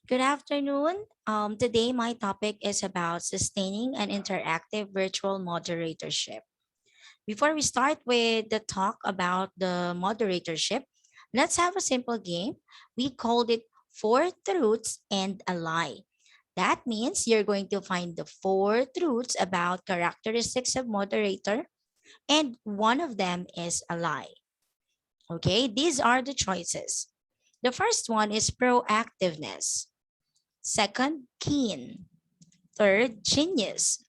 Good afternoon. Today, my topic is about sustaining an interactive virtual moderatorship. Before we start with the talk about the moderatorship, let's have a simple game. We called it Four Truths and a Lie. That means you're going to find the four truths about characteristics of moderator, and one of them is a lie. Okay, these are the choices. The first one is proactiveness. Second, keen. Third, genius.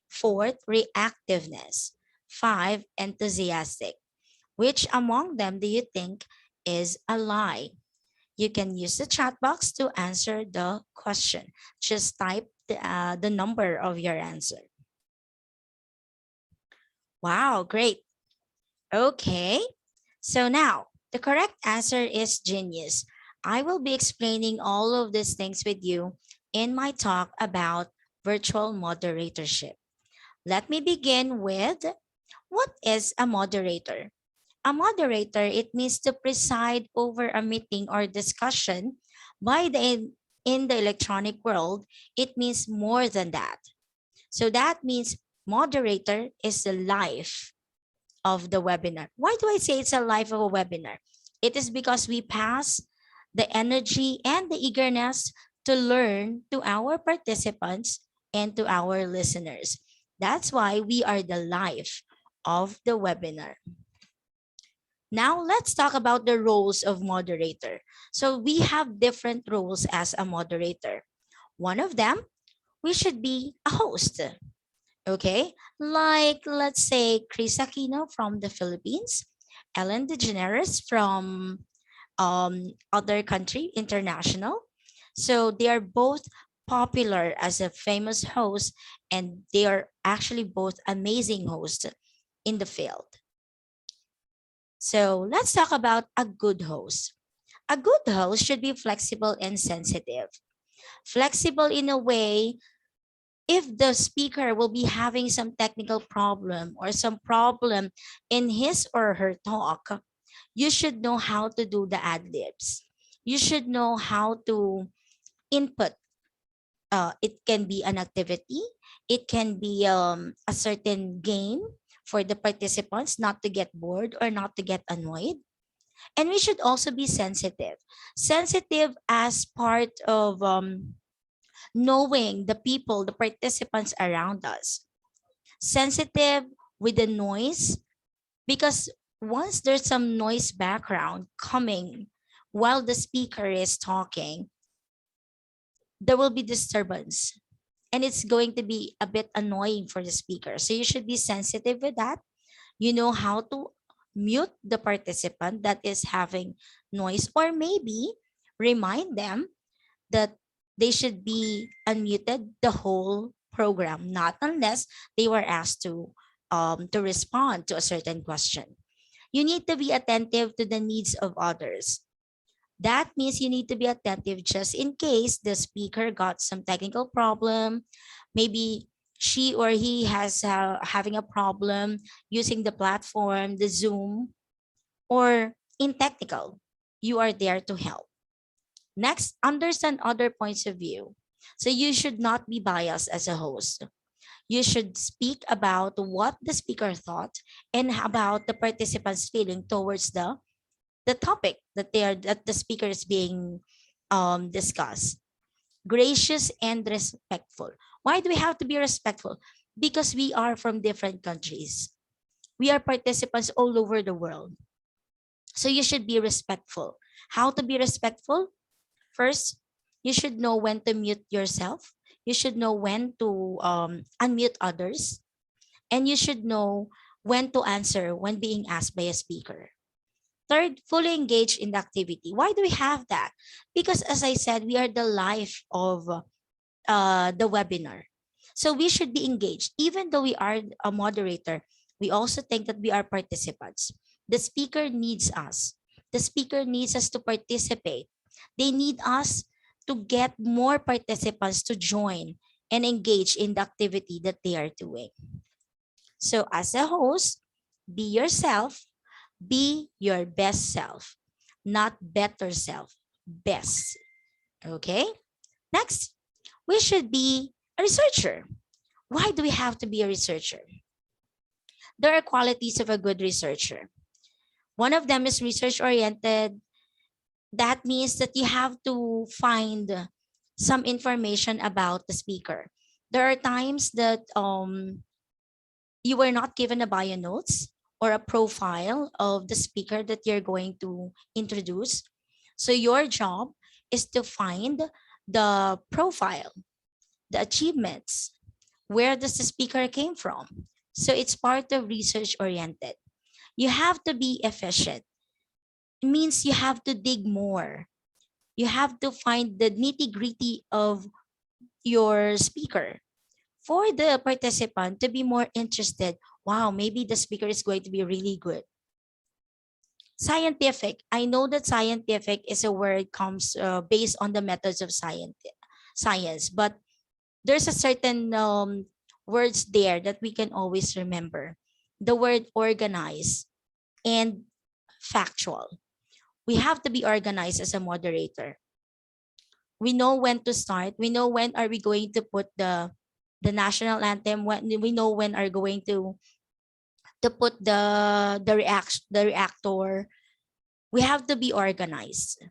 Fourth, reactiveness. Five, enthusiastic. Which among them do you think is a lie? You can use the chat box to answer the question. Just type the number of your answer. Wow, great. Okay. So now, the correct answer is genius. I will be explaining all of these things with you in my talk about virtual moderatorship. Let me begin with what is a moderator? A moderator, it means to preside over a meeting or discussion by in the electronic world. It means more than that. So that means moderator is the life of the webinar. Why do I say it's a life of a webinar? It is because we pass the energy and the eagerness to learn to our participants and to our listeners. That's why we are the life of the webinar. Now let's talk about the roles of moderator. So we have different roles as a moderator. One of them, we should be a host. Okay, like let's say Chris Aquino from the Philippines, Ellen DeGeneres from other country, international. So they are both popular as a famous host, and they are actually both amazing hosts in the field. So let's talk about a good host. A good host should be flexible and sensitive. Flexible in a way, if the speaker will be having some technical problem or some problem in his or her talk, you should know how to do the ad libs. You should know how to input. It can be an activity, it can be a certain game for the participants not to get bored or not to get annoyed. And we should also be sensitive. Sensitive as part of knowing the people, the participants around us. Sensitive with the noise, because once there's some noise background coming while the speaker is talking, there will be disturbance and it's going to be a bit annoying for the speaker. So you should be sensitive with that. You know how to mute the participant that is having noise, or maybe remind them that they should be unmuted the whole program, not unless they were asked to respond to a certain question. You need to be attentive to the needs of others. That means you need to be attentive just in case the speaker got some technical problem. Maybe she or he has having a problem using the platform, the Zoom, or in technical. You are there to help. Next, understand other points of view. So you should not be biased as a host. You should speak about what the speaker thought and about the participants' feeling towards the topic that the speaker is being discussed. Gracious and respectful. Why do we have to be respectful? Because we are from different countries. We are participants all over the world. So you should be respectful. How to be respectful? First, you should know when to mute yourself. You should know when to unmute others. And you should know when to answer when being asked by a speaker. Third, fully engage in the activity. Why do we have that? Because as I said, we are the life of the webinar. So we should be engaged. Even though we are a moderator, we also think that we are participants. The speaker needs us. The speaker needs us to participate. They need us to get more participants to join and engage in the activity that they are doing. So as a host, be yourself, be your best self, not better self, best. Okay? Next, we should be a researcher. Why do we have to be a researcher? There are qualities of a good researcher. One of them is research oriented. That means that you have to find some information about the speaker. There are times that you were not given a bio notes or a profile of the speaker that you're going to introduce. So your job is to find the profile, the achievements, where does the speaker came from. So it's part of research oriented. You have to be efficient. It means you have to dig more. You have to find the nitty gritty of your speaker for the participant to be more interested. Wow, maybe the speaker is going to be really good. Scientific. I know that scientific is a word comes based on the methods of science, but there's a certain words there that we can always remember. The word organized and factual. We have to be organized as a moderator. We know when to start. We know when are we going to put the national anthem. When we know when are going to put the reactor. We have to be organized.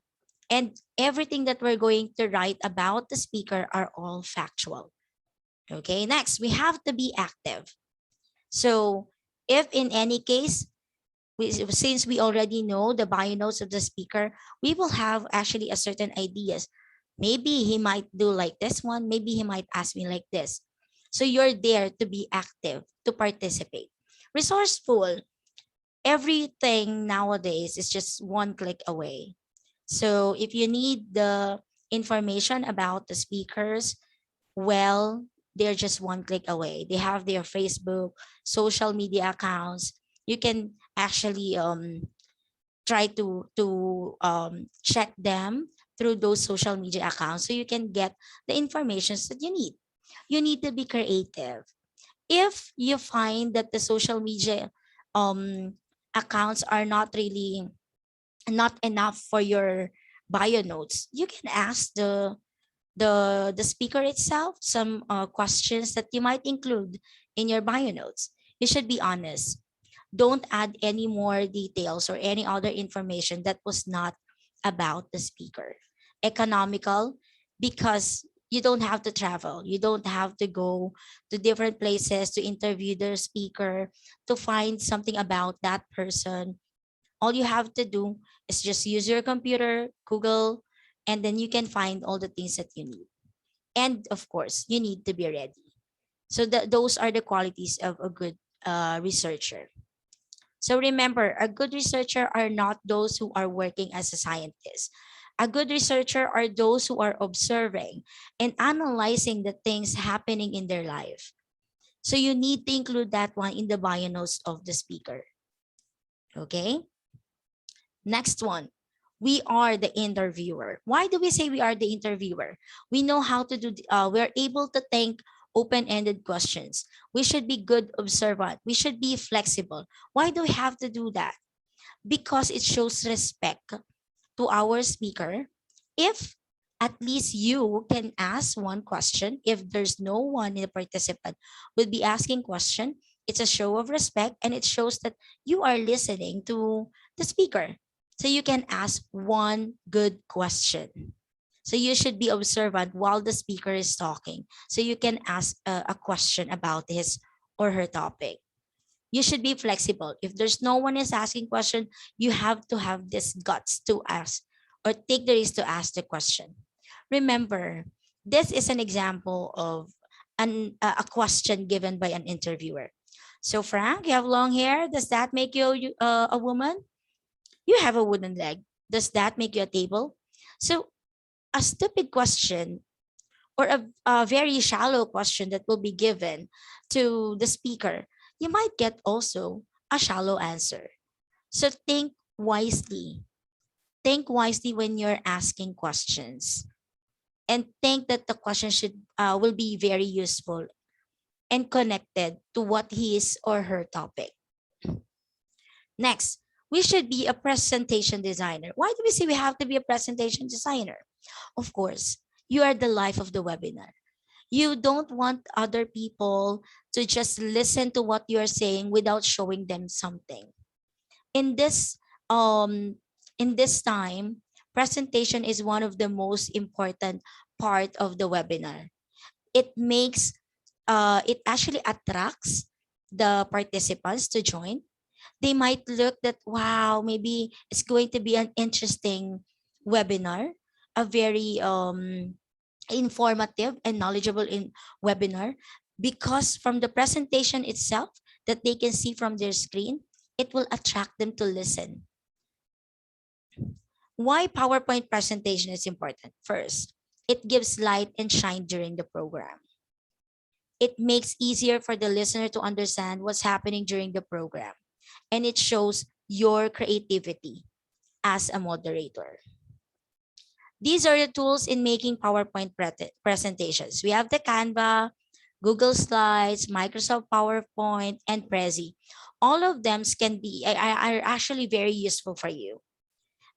And everything that we're going to write about the speaker are all factual. Okay, next, we have to be active. So if in any case, since we already know the bio notes of the speaker, we will have actually a certain ideas. Maybe he might do like this one. Maybe he might ask me like this. So you're there to be active, to participate. Resourceful. Everything nowadays is just one click away. So if you need the information about the speakers, well, they're just one click away. They have their Facebook, social media accounts. You can actually try to check them through those social media accounts so you can get the information that you need. You need to be creative. If you find that the social media um, accounts are not really not enough for your bio notes, you can ask the speaker itself some questions that you might include in your bio notes. You should be honest. Don't add any more details or any other information that was not about the speaker. Economical, because you don't have to travel. You don't have to go to different places to interview the speaker to find something about that person. All you have to do is just use your computer, Google, and then you can find all the things that you need. And of course, you need to be ready. So those are the qualities of a good researcher. So remember, a good researcher are not those who are working as a scientist. A good researcher are those who are observing and analyzing the things happening in their life. So you need to include that one in the bio notes of the speaker. Okay? Next one. We are the interviewer. Why do we say we are the interviewer? We know how to do, we're able to think open-ended questions. We should be good observant. We should be flexible. Why do we have to do that? Because it shows respect to our speaker. If at least you can ask one question, if there's no one in the participant will be asking question, it's a show of respect and it shows that you are listening to the speaker. So you can ask one good question. So you should be observant while the speaker is talking. So you can ask a question about his or her topic. You should be flexible. If there's no one is asking question, you have to have this guts to ask or take the risk to ask the question. Remember, this is an example of a question given by an interviewer. So Frank, you have long hair. Does that make you a woman? You have a wooden leg. Does that make you a table? So a stupid question or a very shallow question that will be given to the speaker, you might get also a shallow answer. So think wisely. Think wisely when you're asking questions, and think that the question should will be very useful and connected to what his or her topic. Next, we should be a presentation designer. Why do we say we have to be a presentation designer? Of course, You are the life of the webinar. You don't want other people to just listen to what you're saying without showing them something. In this in this time, presentation is one of the most important part of the webinar. It makes it actually attracts the participants to join. They might look that, wow, maybe it's going to be an interesting webinar, a very informative and knowledgeable in webinar, because from the presentation itself that they can see from their screen, it will attract them to listen. Why PowerPoint presentation is important? First, it gives light and shine during the program. It makes easier for the listener to understand what's happening during the program, and it shows your creativity as a moderator. These are the tools in making PowerPoint presentations. We have the Canva, Google Slides, Microsoft PowerPoint, and Prezi. All of them are actually very useful for you.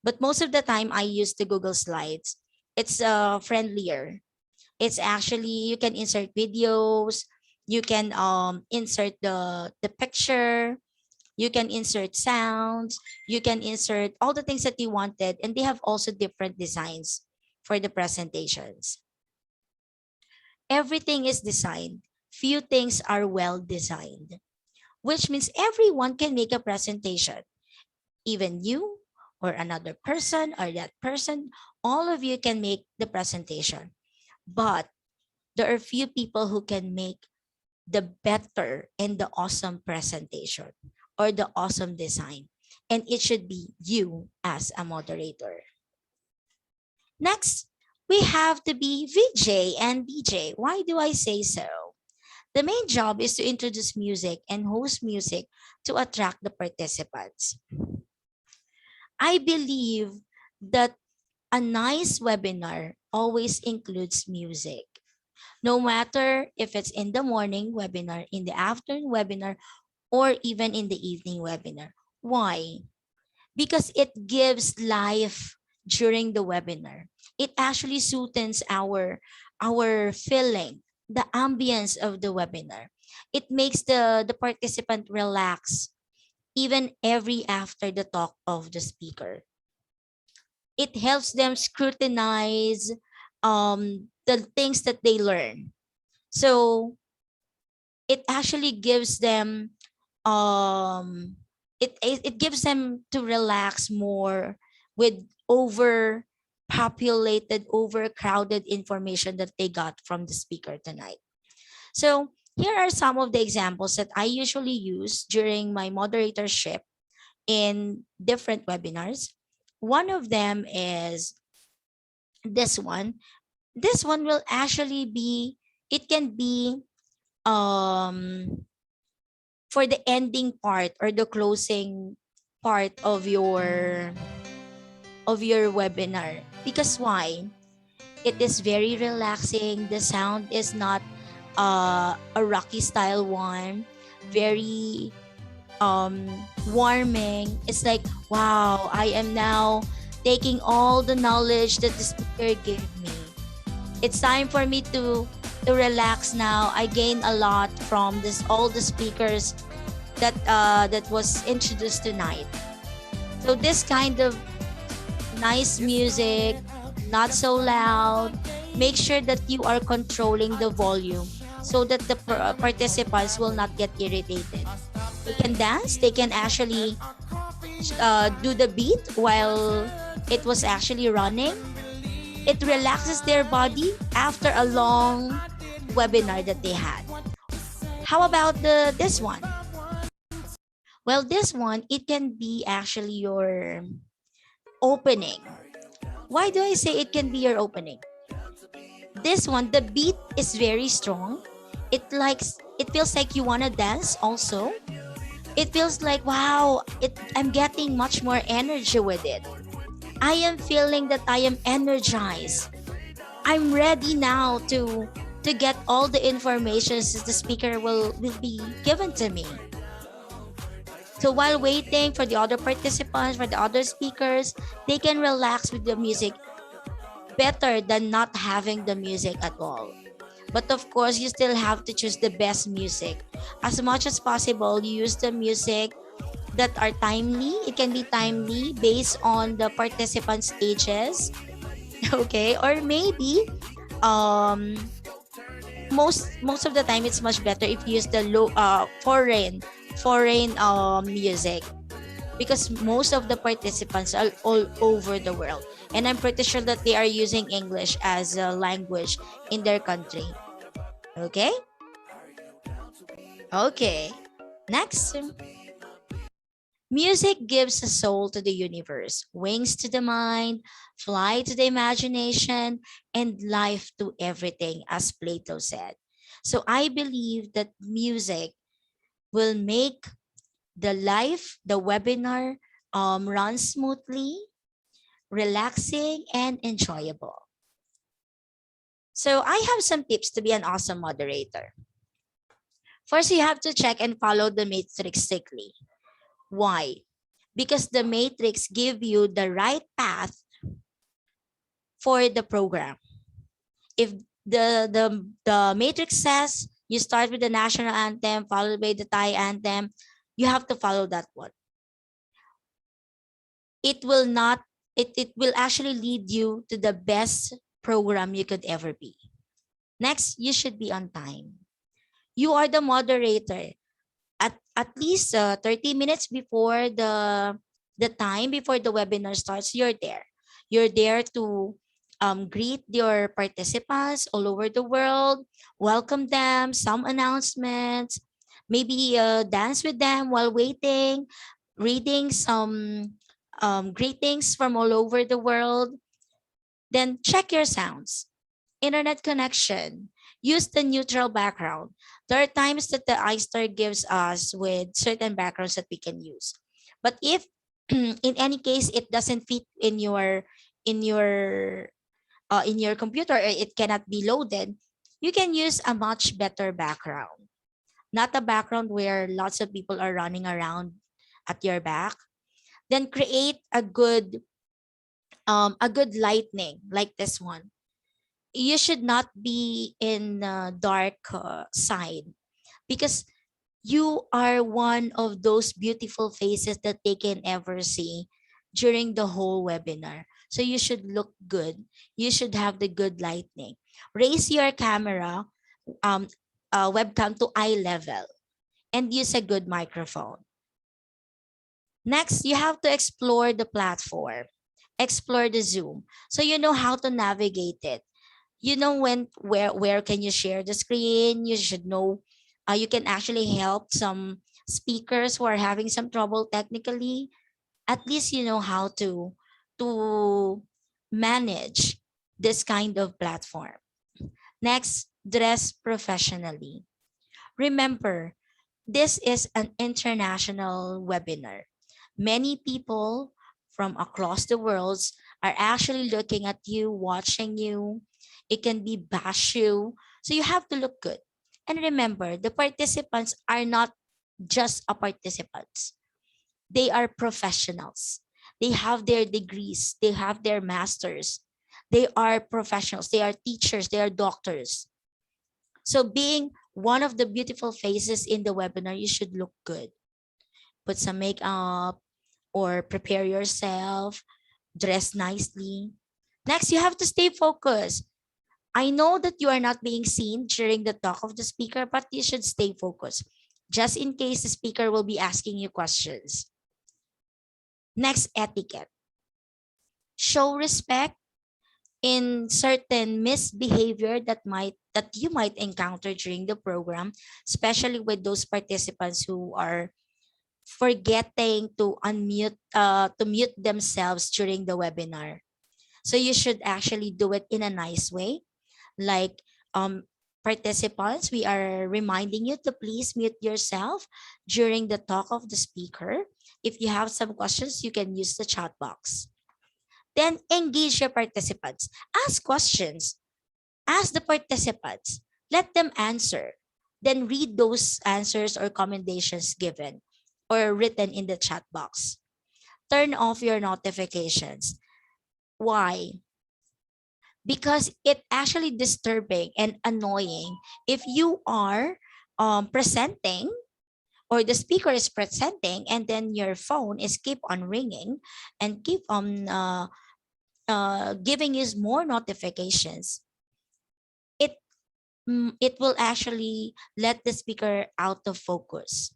But most of the time, I use the Google Slides. It's friendlier. It's actually, you can insert videos, you can insert the picture, you can insert sounds, you can insert all the things that you wanted, and they have also different designs for the presentations. Everything is designed. Few things are well designed, which means everyone can make a presentation. Even you or another person or that person, all of you can make the presentation. But there are few people who can make the better and the awesome presentation or the awesome design. And it should be you as a moderator. Next, we have to be VJ and DJ. Why do I say so? The main job is to introduce music and host music to attract the participants. I believe that a nice webinar always includes music. No matter if it's in the morning webinar, in the afternoon webinar, or even in the evening webinar. Why? Because it gives life during the webinar. It actually soothes our feeling, the ambience of the webinar. It makes the participant relax even every after the talk of the speaker. It helps them scrutinize the things that they learn. So it actually gives them it gives them to relax more with overpopulated, overcrowded information that they got from the speaker tonight. So here are some of the examples that I usually use during my moderatorship in different webinars. One of them is this one. This one will actually be, it can be for the ending part or the closing part of your webinar. Because why? It is very relaxing. The sound is not a rocky style one. Very warming. It's like, wow, I am now taking all the knowledge that the speaker gave me. It's time for me to relax now. I gain a lot from this all the speakers that was introduced tonight. So this kind of nice music, not so loud. Make sure that you are controlling the volume so that the participants will not get irritated. They can dance. They can actually do the beat while it was actually running. It relaxes their body after a long webinar that they had. How about this one? Well, this one, it can be actually your opening. Why do I say it can be your opening? This one, the beat is very strong. It feels like you want to dance also. It feels like, wow, I'm getting much more energy with it. I am feeling that I am energized. I'm ready now to get all the information that the speaker will be given to me. So while waiting for the other participants, for the other speakers, they can relax with the music. better than not having the music at all. But of course, you still have to choose the best music. As much as possible, you use the music that are timely. It can be timely based on the participants' ages, okay? Or maybe um most of the time it's much better if you use the foreign music, because most of the participants are all over the world, and I'm pretty sure that they are using English as a language in their country. Okay. Okay, next. Music gives a soul to the universe, wings to the mind, flight to the imagination, and life to everything, as Plato said. So I believe that music will make the webinar run smoothly, relaxing, and enjoyable. So I have some tips to be an awesome moderator. First, you have to check and follow the matrix strictly. Why? Because the matrix give you the right path for the program. If the matrix says you start with the national anthem followed by the Thai anthem, you have to follow that one. It will not it will actually lead you to the best program you could ever be. Next, you should be on time. You are the moderator. At least 30 minutes before the time before the webinar starts, you're there to greet your participants all over the world, welcome them, some announcements, maybe dance with them while waiting, reading some greetings from all over the world. Then check your sounds, internet connection, use the neutral background. There are times that the iStar gives us with certain backgrounds that we can use. But if in any case it doesn't fit in your in your computer, or it cannot be loaded, you can use a much better background. Not a background where lots of people are running around at your back. Then create a good lightning like this one. You should not be in dark side, because you are one of those beautiful faces that they can ever see during the whole webinar. So you should look good. You should have the good lighting. Raise your camera um webcam to eye level and use a good microphone. Next, you have to explore the platform. Explore the Zoom so you know how to navigate it. You know where can you share the screen. You should know you can actually help some speakers who are having some trouble technically. At least you know how to manage this kind of platform. Next, dress professionally. Remember, this is an international webinar. Many people from across the world are actually looking at you, watching you. It can be bash you. So you have to look good. And remember, the participants are not just a participants. They are professionals. They have their degrees, they have their masters. They are professionals, they are teachers, they are doctors. So being one of the beautiful faces in the webinar, you should look good. Put some makeup or prepare yourself, dress nicely. Next, you have to stay focused. I know that you are not being seen during the talk of the speaker, but you should stay focused just in case the speaker will be asking you questions. Next, etiquette. Show respect in certain misbehavior that you might encounter during the program, especially with those participants who are forgetting to mute themselves during the webinar. So you should actually do it in a nice way. Like participants, we are reminding you to please mute yourself during the talk of the speaker. If you have some questions, you can use the chat box. Then engage your participants. Ask questions. Ask the participants. Let them answer. Then read those answers or commendations given or written in the chat box. Turn off your notifications. Why? because it actually disturbing and annoying if you are presenting, or the speaker is presenting, and then your phone is keep on ringing and keep on giving you more notifications. it it will actually let the speaker out of focus.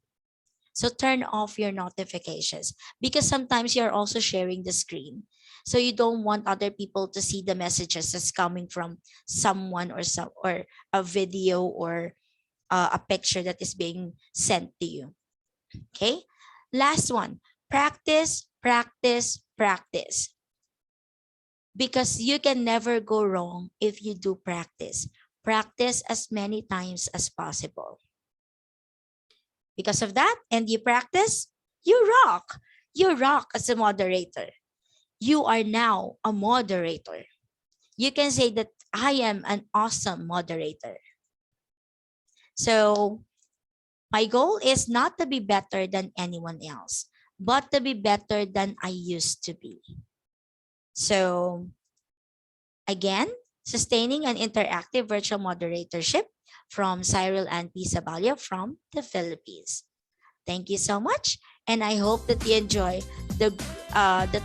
So turn off your notifications, because sometimes you're also sharing the screen. So you don't want other people to see the messages that's coming from someone, or some, or a video, or a picture that is being sent to you. Okay? Last one, practice, practice, practice. Because you can never go wrong if you do practice. Practice as many times as possible. Because of that, and you practice, you rock. You rock as a moderator. You are now a moderator. You can say that I am an awesome moderator. So my goal is not to be better than anyone else, but to be better than I used to be. So again, sustaining an interactive virtual moderatorship from Cyril and P. Zaballa from the Philippines. Thank you so much, and I hope that you enjoy the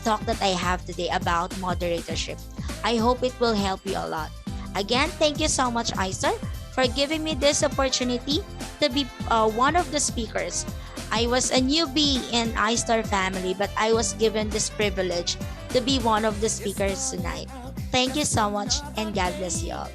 talk that I have today about moderatorship. I hope it will help you a lot. Again, thank you so much, Aisar, for giving me this opportunity to be one of the speakers. I was a newbie in iStar family, but I was given this privilege to be one of the speakers tonight. Thank you so much, and God bless you all.